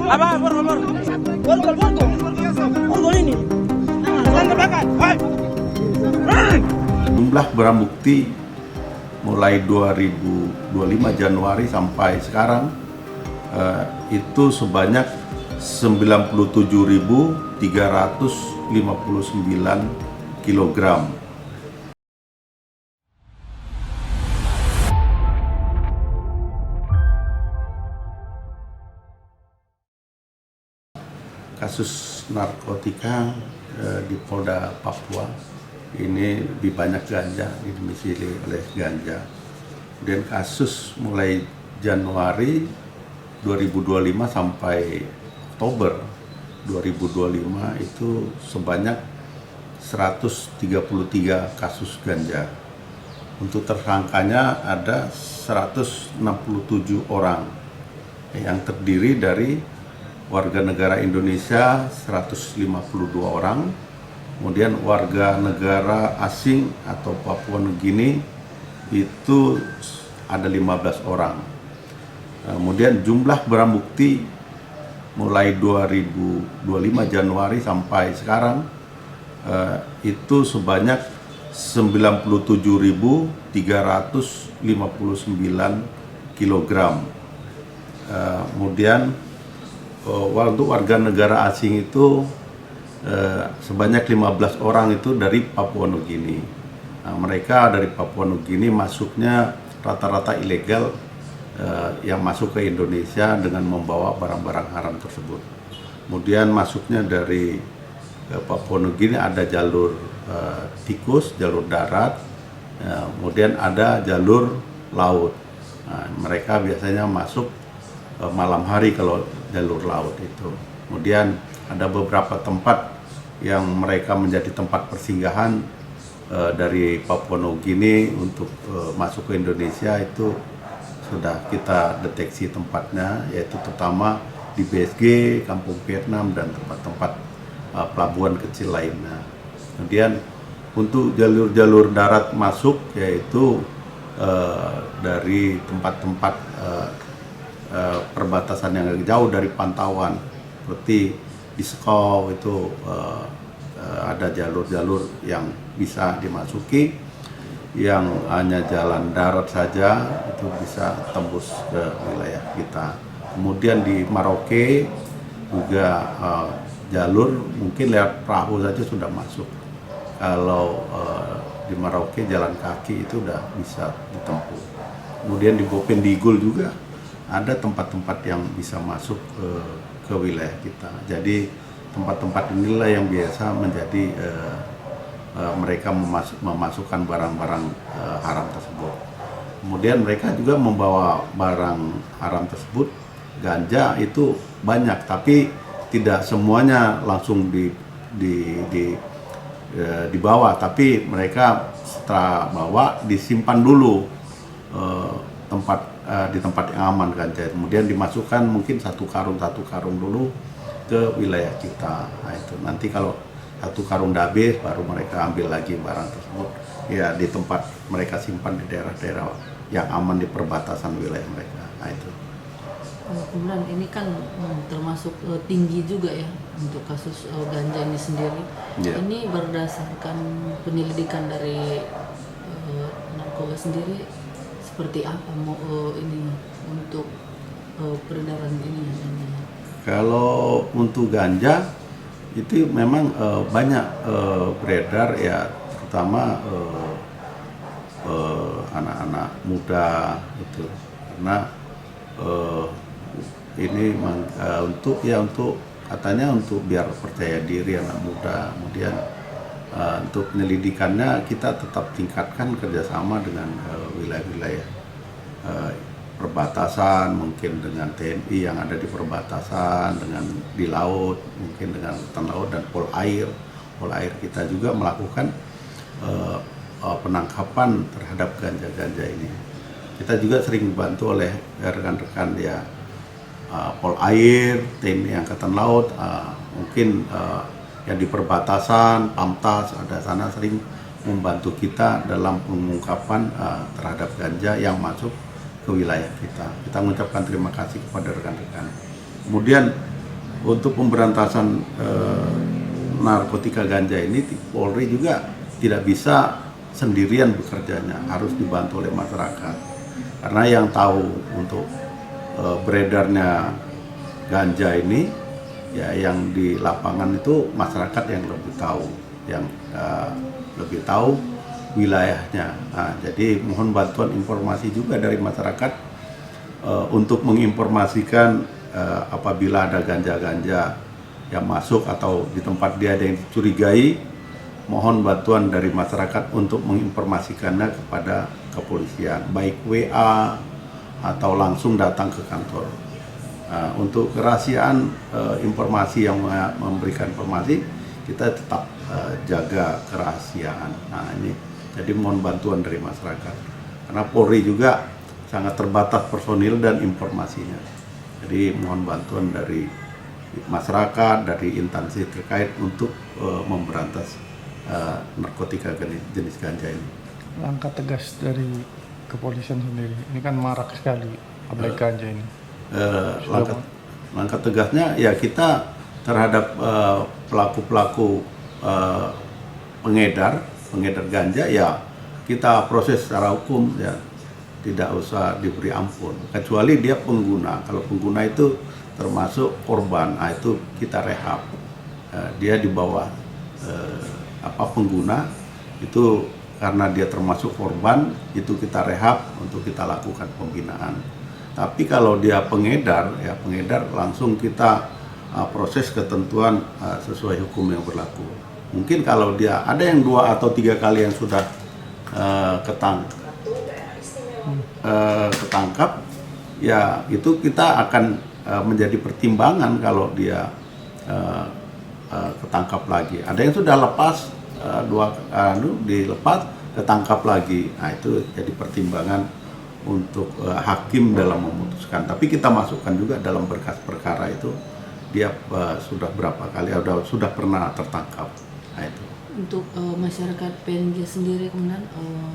Apa? Borgol ini. Jumlah barang bukti mulai 2025 Januari sampai sekarang itu sebanyak 97.359 kilogram. Kasus narkotika di Polda Papua ini lebih banyak ganja, didomisili oleh ganja. Dan kasus mulai Januari 2025 sampai Oktober 2025 itu sebanyak 133 kasus ganja. Untuk tersangkanya ada 167 orang yang terdiri dari warga negara Indonesia 152 orang, kemudian warga negara asing atau Papua Nugini itu ada 15 orang. Kemudian jumlah barang bukti mulai 2025 Januari sampai sekarang itu sebanyak 97.359 kilogram. Kemudian untuk warga negara asing itu sebanyak 15 orang itu dari Papua Nugini. Nah, mereka dari Papua Nugini masuknya rata-rata ilegal yang masuk ke Indonesia dengan membawa barang-barang haram tersebut. Kemudian masuknya dari Papua Nugini ada jalur tikus, jalur darat, kemudian ada jalur laut. Nah, mereka biasanya masuk malam hari kalau jalur laut itu. Kemudian ada beberapa tempat yang mereka menjadi tempat persinggahan dari Papua Nugini untuk masuk ke Indonesia. Itu sudah kita deteksi tempatnya, yaitu terutama di BSG, Kampung Vietnam, dan tempat-tempat pelabuhan kecil lainnya. Kemudian untuk jalur-jalur darat masuk, yaitu dari tempat-tempat perbatasan yang agak jauh dari pantauan, seperti di Sekau itu ada jalur-jalur yang bisa dimasuki, yang hanya jalan darat saja itu bisa tembus ke wilayah kita. Kemudian di Merauke juga jalur mungkin lewat perahu saja sudah masuk. Kalau di Merauke jalan kaki itu udah bisa ditempuh. Kemudian di Bovendigul juga ada tempat-tempat yang bisa masuk ke wilayah kita. Jadi tempat-tempat inilah yang biasa menjadi mereka memasukkan barang-barang haram tersebut. Kemudian mereka juga membawa barang haram tersebut, ganja itu banyak, tapi tidak semuanya langsung dibawa, tapi mereka setelah bawa disimpan dulu di tempat yang aman ganja, kemudian dimasukkan mungkin satu karung dulu ke wilayah kita. Nah, itu nanti kalau satu karung udah habis baru mereka ambil lagi barang tersebut ya di tempat mereka simpan di daerah-daerah yang aman di perbatasan wilayah mereka. Nah, itu. Kemudian ini kan termasuk tinggi juga ya untuk kasus ganja ini sendiri. Yeah. Ini berdasarkan penyelidikan dari narkoba sendiri, seperti apa ini untuk peredaran ini? Kalau untuk ganja itu memang banyak beredar ya, terutama anak-anak muda itu, karena ini untuk katanya untuk biar percaya diri anak muda. Kemudian untuk penyelidikannya kita tetap tingkatkan kerjasama dengan wilayah-wilayah perbatasan, mungkin dengan TNI yang ada di perbatasan, dengan di laut, mungkin dengan angkatan laut dan Polair kita juga melakukan penangkapan terhadap ganja-ganja ini. Kita juga sering dibantu oleh rekan-rekan ya Polair, TNI Angkatan Laut, mungkin yang di perbatasan, Pamtas, ada sana sering membantu kita dalam pengungkapan terhadap ganja yang masuk ke wilayah kita. Kita mengucapkan terima kasih kepada rekan-rekan. Kemudian untuk pemberantasan narkotika ganja ini Polri juga tidak bisa sendirian bekerjanya, harus dibantu oleh masyarakat. Karena yang tahu untuk beredarnya ganja ini ya yang di lapangan itu masyarakat yang lebih tahu, yang lebih tahu wilayahnya. Nah, jadi mohon bantuan informasi juga dari masyarakat untuk menginformasikan apabila ada ganja-ganja yang masuk atau di tempat dia ada yang dicurigai, mohon bantuan dari masyarakat untuk menginformasikannya kepada kepolisian, baik WA atau langsung datang ke kantor. Untuk kerahasiaan informasi yang memberikan informasi, kita tetap jaga kerahasiaan. Nah, ini jadi mohon bantuan dari masyarakat. Karena Polri juga sangat terbatas personil dan informasinya. Jadi mohon bantuan dari masyarakat, dari instansi terkait untuk memberantas narkotika jenis ganja ini. Langkah tegas dari kepolisian sendiri, ini kan marak sekali ablek ganja ini. Langkah tegasnya ya kita terhadap pelaku-pelaku pengedar ganja ya kita proses secara hukum ya, tidak usah diberi ampun, kecuali dia pengguna. Kalau pengguna itu termasuk korban, itu kita rehab. Dia di bawah pengguna itu karena dia termasuk korban, itu kita rehab untuk kita lakukan pembinaan. Tapi kalau dia pengedar, ya pengedar langsung kita proses ketentuan sesuai hukum yang berlaku. Mungkin kalau dia ada yang 2 atau 3 kali yang sudah ketangkap, ya itu kita akan menjadi pertimbangan kalau dia ketangkap lagi. Ada yang sudah lepas, dilepas, ketangkap lagi. Nah, itu jadi pertimbangan untuk hakim dalam memutuskan. Tapi kita masukkan juga dalam berkas perkara itu dia sudah berapa kali, sudah pernah tertangkap. Nah, itu. Untuk masyarakat PNG sendiri kemudian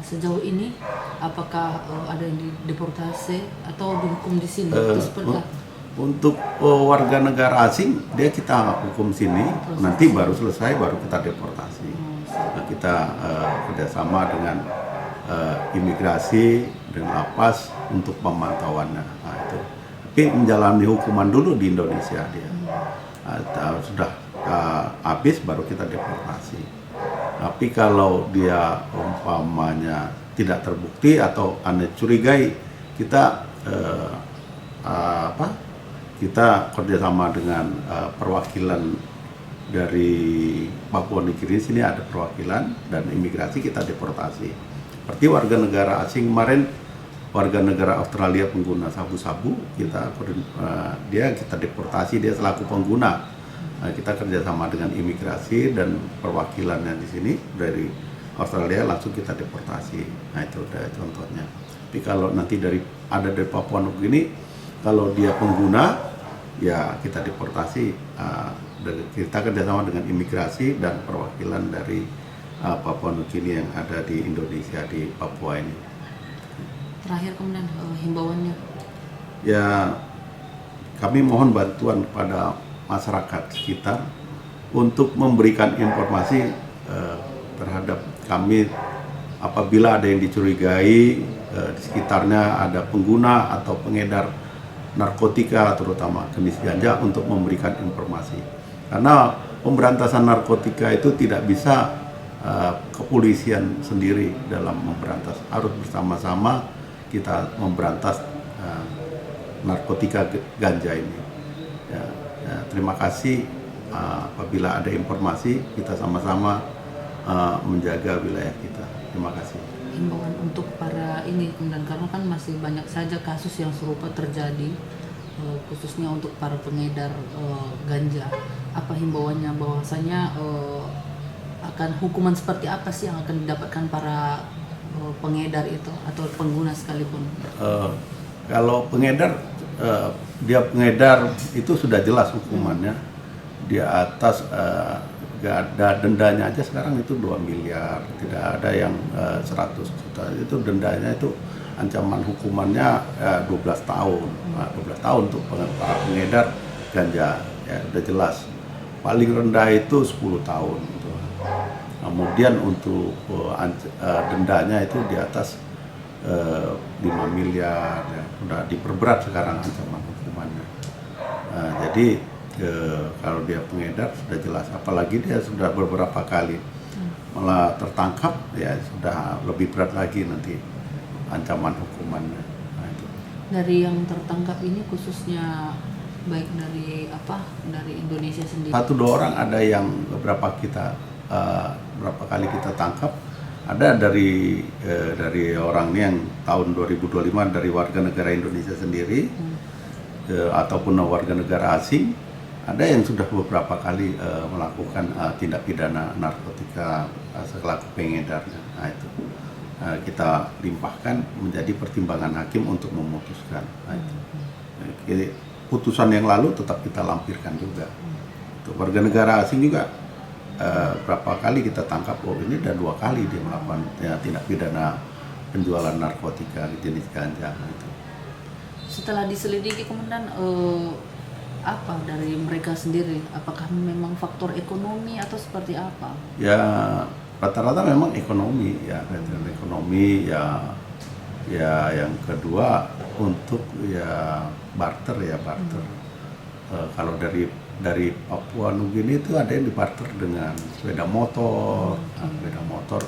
sejauh ini apakah ada yang deportasi atau dihukum di sini? Untuk warga negara asing dia kita hukum sini, nanti baru selesai baru kita deportasi. Nah, kita kerjasama dengan imigrasi dan lapas untuk pemantauannya. Nah, itu. Tapi menjalani hukuman dulu di Indonesia dia. Sudah habis baru kita deportasi. Tapi kalau dia umpamanya tidak terbukti atau Anda curigai, kita kita kerjasama dengan perwakilan dari Papua Nugini, sini ada perwakilan dan imigrasi, kita deportasi. Seperti warga negara asing kemarin, warga negara Australia pengguna sabu-sabu, kita deportasi, dia selaku pengguna. Kita kerjasama dengan imigrasi dan perwakilannya di sini dari Australia, langsung kita deportasi. Nah, itu udah contohnya. Tapi kalau nanti dari Papua Nugini, kalau dia pengguna, ya kita deportasi. Kita kerjasama dengan imigrasi dan perwakilan dari Papua Nugini yang ada di Indonesia, di Papua ini. Terakhir kemudian himbauannya? Ya, kami mohon bantuan kepada masyarakat sekitar untuk memberikan informasi terhadap kami apabila ada yang dicurigai di sekitarnya ada pengguna atau pengedar narkotika, terutama jenis ganja, untuk memberikan informasi. Karena pemberantasan narkotika itu tidak bisa kepolisian sendiri dalam memberantas, harus bersama-sama kita memberantas narkotika ganja ini. Terima kasih apabila ada informasi, kita sama-sama menjaga wilayah kita. Terima kasih. Himbauan untuk para ini kemudian, karena kan masih banyak saja kasus yang serupa terjadi, khususnya untuk para pengedar ganja. Apa himbauannya, bahwasanya akan hukuman seperti apa sih yang akan didapatkan para pengedar itu atau pengguna sekalipun? Kalau pengedar, dia pengedar itu sudah jelas hukumannya. Di atas gak ada dendanya aja sekarang itu 2 miliar, tidak ada yang 100 juta. Itu dendanya itu ancaman hukumannya 12 tahun. 12 tahun untuk para pengedar ganja ya udah jelas. Paling rendah itu 10 tahun. Gitu. Kemudian untuk dendanya itu di atas 5 miliar, ya. Udah diperberat sekarang ancaman hukumannya. Jadi kalau dia pengedar sudah jelas, apalagi dia sudah beberapa kali malah tertangkap, ya sudah lebih berat lagi nanti ancaman hukumannya. Nah, itu. Dari yang tertangkap ini khususnya baik dari Indonesia sendiri? 1-2 orang ada yang beberapa kali kita tangkap, ada dari orang ini yang tahun 2025 dari warga negara Indonesia sendiri ataupun warga negara asing, ada yang sudah beberapa kali melakukan tindak pidana narkotika selaku pengedarnya. Nah itu kita limpahkan menjadi pertimbangan hakim untuk memutuskan. Nah, itu. Jadi, putusan yang lalu tetap kita lampirkan juga. Untuk warga negara asing juga berapa kali kita tangkap, ini dan 2 kali dia melakukan tindak pidana penjualan narkotika jenis ganja. Itu. Setelah diselidiki Komandan, apa dari mereka sendiri? Apakah memang faktor ekonomi atau seperti apa? Ya rata-rata memang ekonomi ya, ekonomi ya yang kedua untuk ya barter. Kalau dari Papua Nugini itu ada yang dibarter dengan sepeda motor. Sepeda motor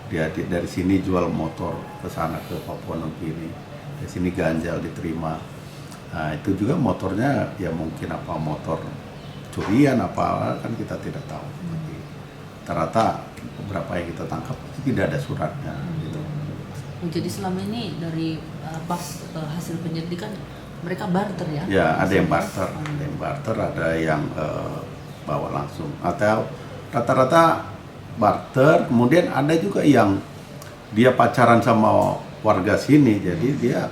dia dari sini jual motor ke sana ke Papua Nugini, di sini ganjal diterima. Nah itu juga motornya ya mungkin motor curian kan kita tidak tahu. Tapi rata-rata beberapa yang kita tangkap tidak ada suratnya gitu. Jadi selama ini dari hasil penyelidikan mereka barter ya? Ya ada yang barter, ada yang bawa langsung, atau rata-rata barter. Kemudian ada juga yang dia pacaran sama warga sini, jadi dia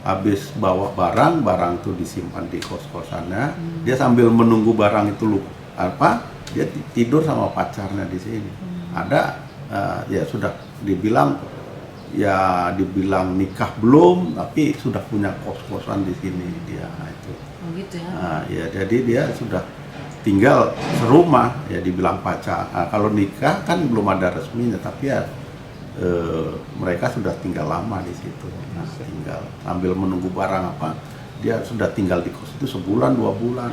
habis bawa barang tuh disimpan di kos-kosannya, dia sambil menunggu barang itu dia tidur sama pacarnya di sini. Ada ya sudah dibilang nikah belum, tapi sudah punya kos-kosan di sini dia itu. Oh gitu ya. Ya jadi dia sudah tinggal serumah, ya dibilang pacar. Kalau nikah kan belum ada resminya, tapi ya mereka sudah tinggal lama di situ. Tinggal sambil menunggu barang dia sudah tinggal di kos itu sebulan 2 bulan.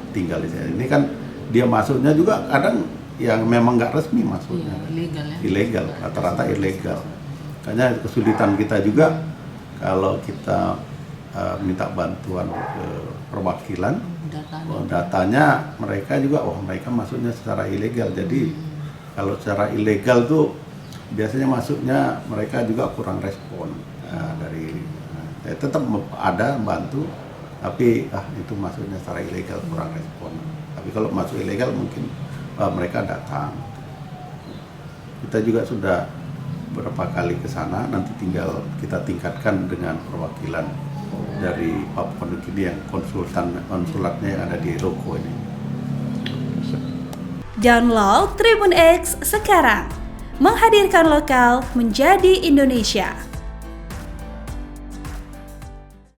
Tinggal di sini. Ini kan dia masuknya juga kadang yang memang nggak resmi masuknya. Ilegal ya. Ilegal, rata-rata ilegal. Makanya kesulitan kita juga kalau kita minta bantuan ke perwakilan, datanya mereka juga mereka masuknya secara ilegal. Jadi kalau secara ilegal tuh biasanya masuknya mereka juga kurang respon tetap ada bantu, tapi itu masuknya secara ilegal kurang respon. Tapi kalau masuk ilegal mungkin mereka datang. Kita juga sudah beberapa kali ke sana, nanti tinggal kita tingkatkan dengan perwakilan dari Papua Nugini yang konsulatnya yang ada di Roko ini. Download Tribun X sekarang, menghadirkan lokal menjadi Indonesia.